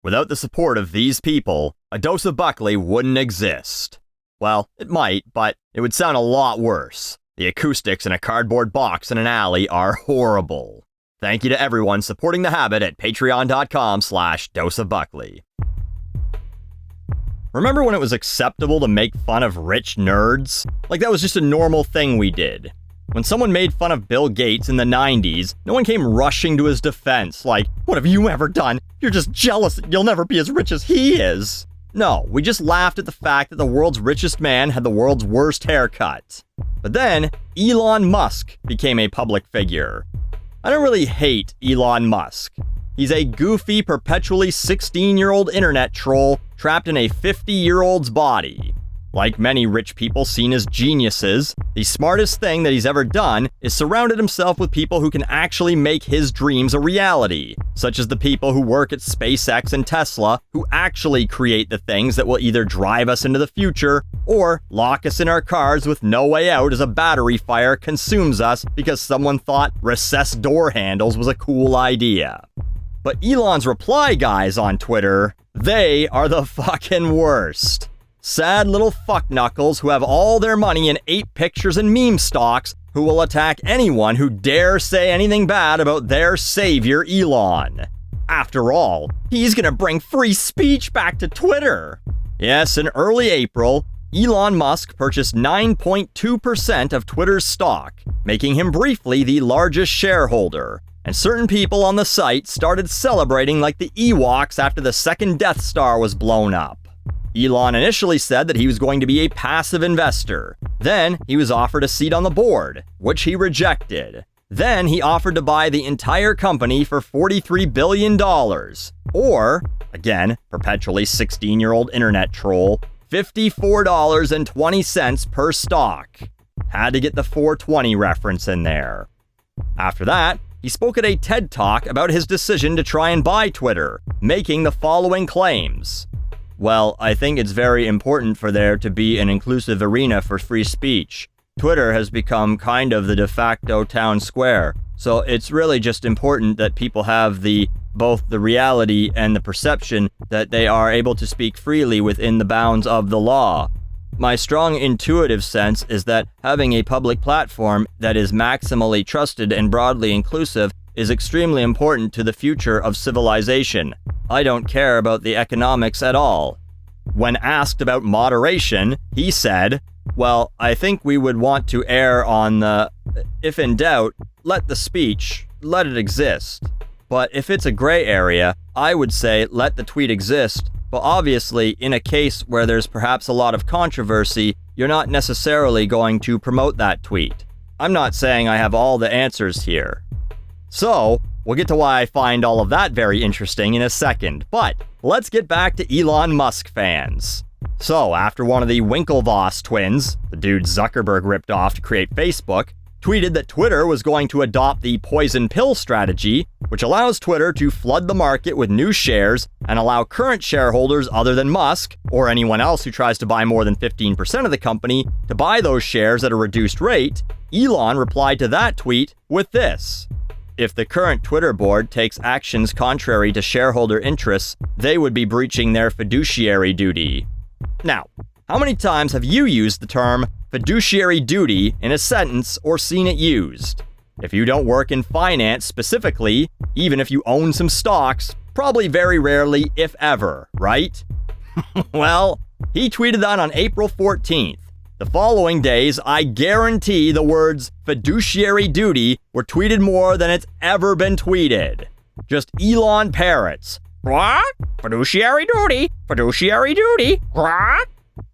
Without the support of these people, a dose of Buckley wouldn't exist. Well, it might, but it would sound a lot worse. The acoustics in a cardboard box in an alley are horrible. Thank you to everyone supporting the habit at patreon.com/doseofbuckley. Remember when it was acceptable to make fun of rich nerds? Like that was just a normal thing we did. When someone made fun of Bill Gates in the 90s, no one came rushing to his defense like, "What have you ever done? You're just jealous that you'll never be as rich as he is." No, we just laughed at the fact that the world's richest man had the world's worst haircut. But then, Elon Musk became a public figure. I don't really hate Elon Musk. He's a goofy, perpetually 16-year-old internet troll trapped in a 50-year-old's body. Like many rich people seen as geniuses, the smartest thing that he's ever done is surrounded himself with people who can actually make his dreams a reality, such as the people who work at SpaceX and Tesla, who actually create the things that will either drive us into the future or lock us in our cars with no way out as a battery fire consumes us because someone thought recessed door handles was a cool idea. But Elon's reply guys on Twitter, they are the fucking worst. Sad little fuckknuckles who have all their money in 8 pictures and meme stocks who will attack anyone who dare say anything bad about their savior Elon. After all, he's gonna bring free speech back to Twitter. Yes, in early April, Elon Musk purchased 9.2% of Twitter's stock, making him briefly the largest shareholder. And certain people on the site started celebrating like the Ewoks after the second Death Star was blown up. Elon initially said that he was going to be a passive investor. Then he was offered a seat on the board, which he rejected. Then he offered to buy the entire company for $43 billion. Or, again, perpetually 16-year-old internet troll, $54.20 per stock. Had to get the 420 reference in there. After that, he spoke at a TED Talk about his decision to try and buy Twitter, making the following claims. Well, I think it's very important for there to be an inclusive arena for free speech. Twitter has become kind of the de facto town square, so it's really just important that people have both the reality and the perception that they are able to speak freely within the bounds of the law. My strong intuitive sense is that having a public platform that is maximally trusted and broadly inclusive is extremely important to the future of civilization. I don't care about the economics at all. When asked about moderation, he said, well, I think we would want to err on the, if in doubt, let the speech, let it exist. But if it's a gray area, I would say let the tweet exist. But obviously, in a case where there's perhaps a lot of controversy, you're not necessarily going to promote that tweet. I'm not saying I have all the answers here. So, we'll get to why I find all of that very interesting in a second, but let's get back to Elon Musk fans. So, after one of the Winklevoss twins, the dude Zuckerberg ripped off to create Facebook, tweeted that Twitter was going to adopt the poison pill strategy, which allows Twitter to flood the market with new shares and allow current shareholders other than Musk, or anyone else who tries to buy more than 15% of the company, to buy those shares at a reduced rate, Elon replied to that tweet with this. If the current Twitter board takes actions contrary to shareholder interests, they would be breaching their fiduciary duty. Now, how many times have you used the term fiduciary duty in a sentence or seen it used? If you don't work in finance specifically, even if you own some stocks, probably very rarely, if ever, right? Well, he tweeted that on April 14th. The following days, I guarantee the words fiduciary duty were tweeted more than it's ever been tweeted. Just Elon parrots. What? Fiduciary duty? Fiduciary duty? What?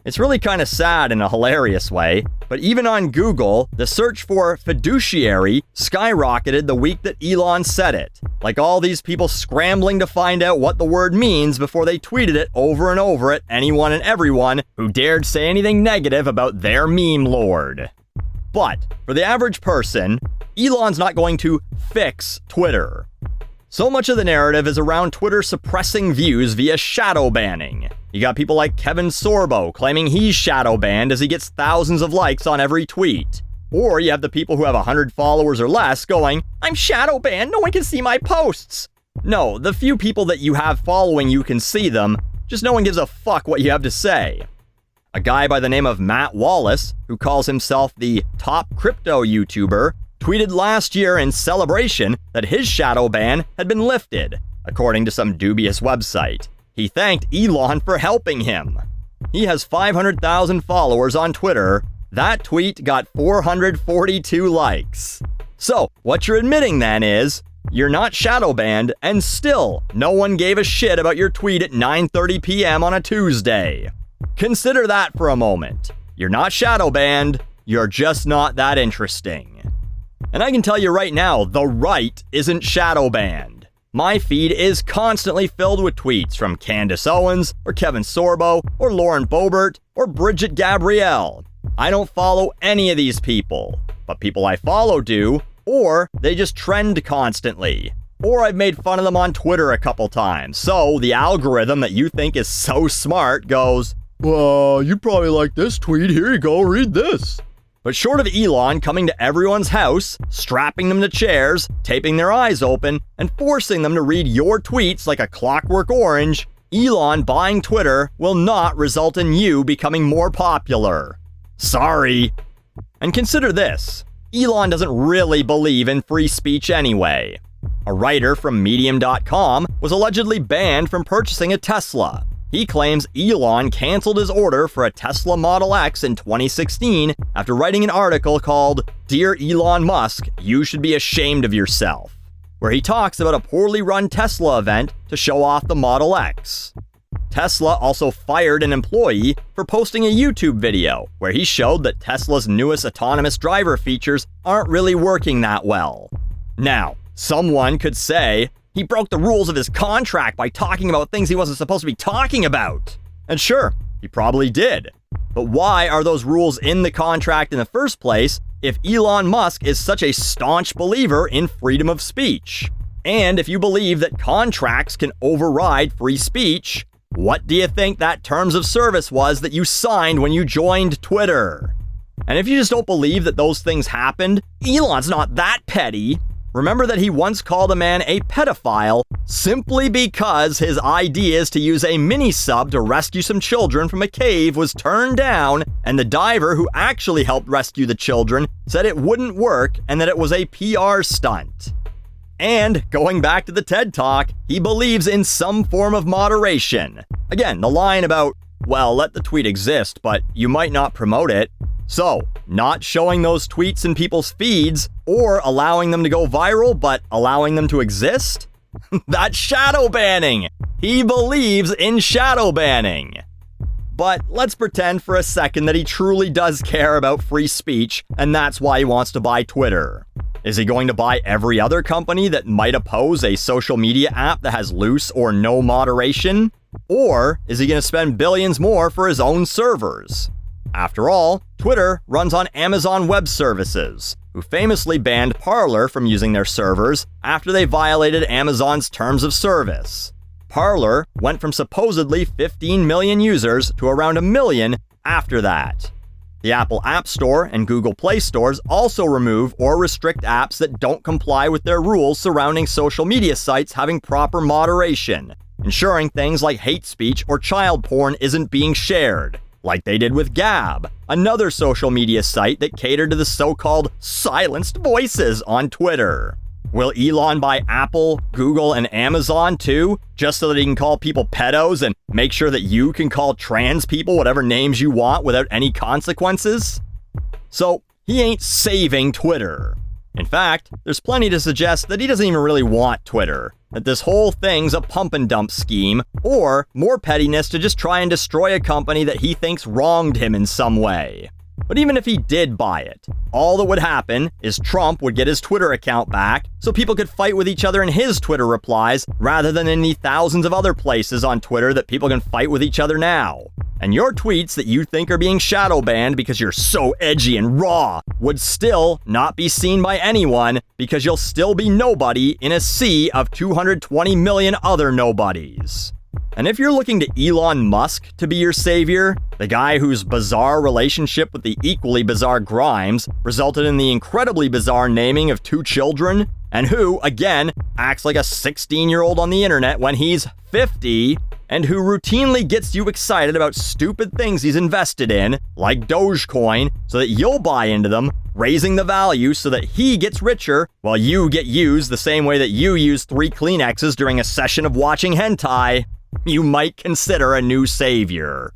It's really kind of sad in a hilarious way, but even on Google, the search for fiduciary skyrocketed the week that Elon said it. Like all these people scrambling to find out what the word means before they tweeted it over and over at anyone and everyone who dared say anything negative about their meme lord. But for the average person, Elon's not going to fix Twitter. So much of the narrative is around Twitter suppressing views via shadow banning. You got people like Kevin Sorbo claiming he's shadow banned as he gets thousands of likes on every tweet. Or you have the people who have 100 followers or less going, I'm shadow banned, no one can see my posts. No, the few people that you have following you can see them, just no one gives a fuck what you have to say. A guy by the name of Matt Wallace, who calls himself the top crypto YouTuber, tweeted last year in celebration that his shadow ban had been lifted, according to some dubious website. He thanked Elon for helping him. He has 500,000 followers on Twitter. That tweet got 442 likes. So, what you're admitting then is, you're not shadow banned, and still, no one gave a shit about your tweet at 9:30 p.m. on a Tuesday. Consider that for a moment. You're not shadow banned, you're just not that interesting. And I can tell you right now, the right isn't shadow banned. My feed is constantly filled with tweets from Candace Owens, or Kevin Sorbo, or Lauren Boebert, or Bridget Gabrielle. I don't follow any of these people, but people I follow do, or they just trend constantly. Or I've made fun of them on Twitter a couple times, so the algorithm that you think is so smart goes, "Well, you probably like this tweet, here you go, read this." But short of Elon coming to everyone's house, strapping them to chairs, taping their eyes open, and forcing them to read your tweets like a clockwork orange, Elon buying Twitter will not result in you becoming more popular. Sorry. And consider this. Elon doesn't really believe in free speech anyway. A writer from Medium.com was allegedly banned from purchasing a Tesla. He claims Elon canceled his order for a Tesla Model X in 2016 after writing an article called "Dear Elon Musk, You Should Be Ashamed of Yourself," where he talks about a poorly run Tesla event to show off the Model X. Tesla also fired an employee for posting a YouTube video where he showed that Tesla's newest autonomous driver features aren't really working that well. Now, someone could say, he broke the rules of his contract by talking about things he wasn't supposed to be talking about. And sure, he probably did. But why are those rules in the contract in the first place if Elon Musk is such a staunch believer in freedom of speech? And if you believe that contracts can override free speech, what do you think that terms of service was that you signed when you joined Twitter? And if you just don't believe that those things happened, Elon's not that petty. Remember that he once called a man a pedophile simply because his ideas to use a mini-sub to rescue some children from a cave was turned down, and the diver who actually helped rescue the children said it wouldn't work and that it was a PR stunt. And, going back to the TED Talk, he believes in some form of moderation. Again, the line about, well, let the tweet exist, but you might not promote it. So, not showing those tweets in people's feeds, or allowing them to go viral, but allowing them to exist? That's shadow banning! He believes in shadow banning! But let's pretend for a second that he truly does care about free speech, and that's why he wants to buy Twitter. Is he going to buy every other company that might oppose a social media app that has loose or no moderation? Or is he going to spend billions more for his own servers? After all, Twitter runs on Amazon Web Services, who famously banned Parler from using their servers after they violated Amazon's terms of service. Parler went from supposedly 15 million users to around 1 million after that. The Apple App Store and Google Play stores also remove or restrict apps that don't comply with their rules surrounding social media sites having proper moderation, ensuring things like hate speech or child porn isn't being shared, like they did with Gab, another social media site that catered to the so-called silenced voices on Twitter. Will Elon buy Apple, Google, and Amazon too, just so that he can call people pedos and make sure that you can call trans people whatever names you want without any consequences? So, he ain't saving Twitter. In fact, there's plenty to suggest that he doesn't even really want Twitter, that this whole thing's a pump and dump scheme, or more pettiness to just try and destroy a company that he thinks wronged him in some way. But even if he did buy it, all that would happen is Trump would get his Twitter account back so people could fight with each other in his Twitter replies rather than in the thousands of other places on Twitter that people can fight with each other now. And your tweets that you think are being shadow banned because you're so edgy and raw would still not be seen by anyone because you'll still be nobody in a sea of 220 million other nobodies. And if you're looking to Elon Musk to be your savior, the guy whose bizarre relationship with the equally bizarre Grimes resulted in the incredibly bizarre naming of 2 children, and who, again, acts like a 16-year-old on the internet when he's 50, and who routinely gets you excited about stupid things he's invested in, like Dogecoin, so that you'll buy into them, raising the value so that he gets richer while you get used the same way that you use 3 Kleenexes during a session of watching hentai, you might consider a new savior.